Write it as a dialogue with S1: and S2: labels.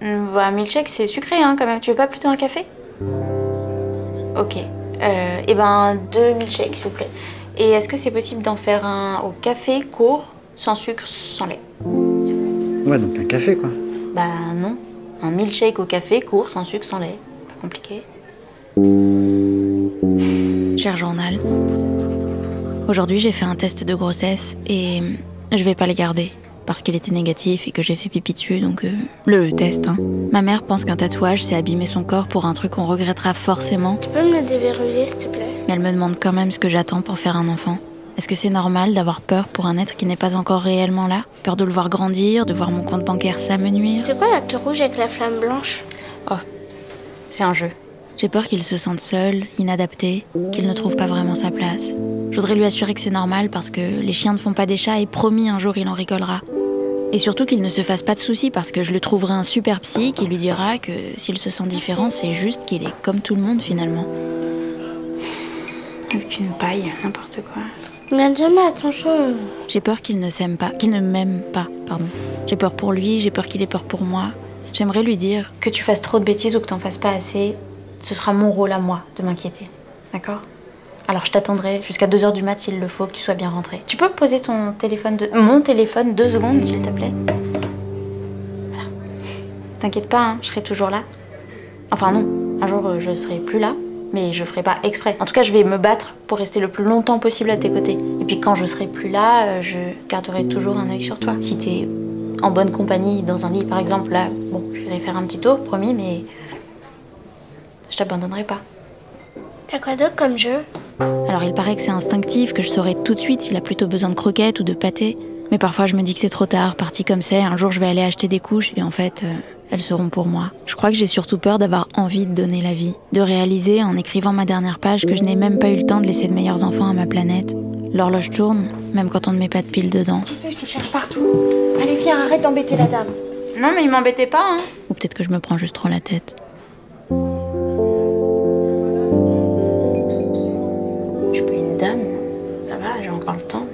S1: Bah, milkshake, c'est sucré, hein, quand même. Tu veux pas plutôt un café? Ok. Et ben, 2 milkshakes, s'il vous plaît. Et est-ce que c'est possible d'en faire un au café, court, sans sucre, sans lait?
S2: Ouais, donc un café, quoi.
S1: Bah non. Un milkshake au café, court, sans sucre, sans lait. Pas compliqué.
S3: Cher journal, aujourd'hui j'ai fait un test de grossesse et je vais pas le garder parce qu'il était négatif et que j'ai fait pipi dessus, donc le test, hein. Ma mère pense qu'un tatouage c'est abîmer son corps pour un truc qu'on regrettera forcément,
S4: Tu peux me le déverrouiller, s'il te plaît?
S3: mais elle me demande quand même ce que j'attends pour faire un enfant. Est-ce que c'est normal d'avoir peur pour un être qui n'est pas encore réellement là? Peur de le voir grandir, de voir mon compte bancaire s'amenuire?
S4: C'est quoi l'acte rouge avec la flamme blanche?
S1: Oh, c'est un jeu.
S3: J'ai peur qu'il se sente seul, inadapté, qu'il ne trouve pas vraiment sa place. Je voudrais lui assurer que c'est normal parce que les chiens ne font pas des chats et promis un jour il en rigolera. Et surtout qu'il ne se fasse pas de soucis parce que je lui trouverai un super psy qui lui dira que s'il se sent différent, c'est juste qu'il est comme tout le monde finalement.
S1: Avec une paille, n'importe quoi.
S4: Regarde jamais à ton cheveu.
S3: J'ai peur qu'il ne s'aime pas, qu'il ne m'aime pas, pardon. J'ai peur pour lui, j'ai peur qu'il ait peur pour moi. J'aimerais lui dire
S1: Que tu fasses trop de bêtises ou que t'en fasses pas assez, ce sera mon rôle à moi de m'inquiéter. D'accord? Alors je t'attendrai jusqu'à 2h du mat s'il le faut, que tu sois bien rentré. Tu peux poser ton téléphone, mon téléphone 2 secondes s'il te plaît? Voilà. T'inquiète pas, hein, je serai toujours là. Enfin non, un jour je serai plus là, mais je ferai pas exprès. En tout cas, je vais me battre pour rester le plus longtemps possible à tes côtés. Et puis quand je serai plus là, je garderai toujours un œil sur toi. Si t'es en bonne compagnie dans un lit par exemple, là, bon, je vais faire un petit tour, promis, mais je t'abandonnerai pas.
S4: T'as quoi d'autre comme jeu?
S3: Alors il paraît que c'est instinctif, que je saurais tout de suite s'il a plutôt besoin de croquettes ou de pâté. Mais parfois je me dis que c'est trop tard, parti comme c'est, un jour je vais aller acheter des couches et en fait, elles seront pour moi. Je crois que j'ai surtout peur d'avoir envie de donner la vie, de réaliser en écrivant ma dernière page que je n'ai même pas eu le temps de laisser de meilleurs enfants à ma planète. L'horloge tourne, même quand on ne met pas de pile dedans.
S5: Tu fais, je te cherche partout. Allez, viens, arrête d'embêter la dame.
S1: Non mais il m'embêtait pas, hein.
S3: Ou peut-être que je me prends juste trop la tête.
S1: Je suis pas une dame, ça va, j'ai encore le temps.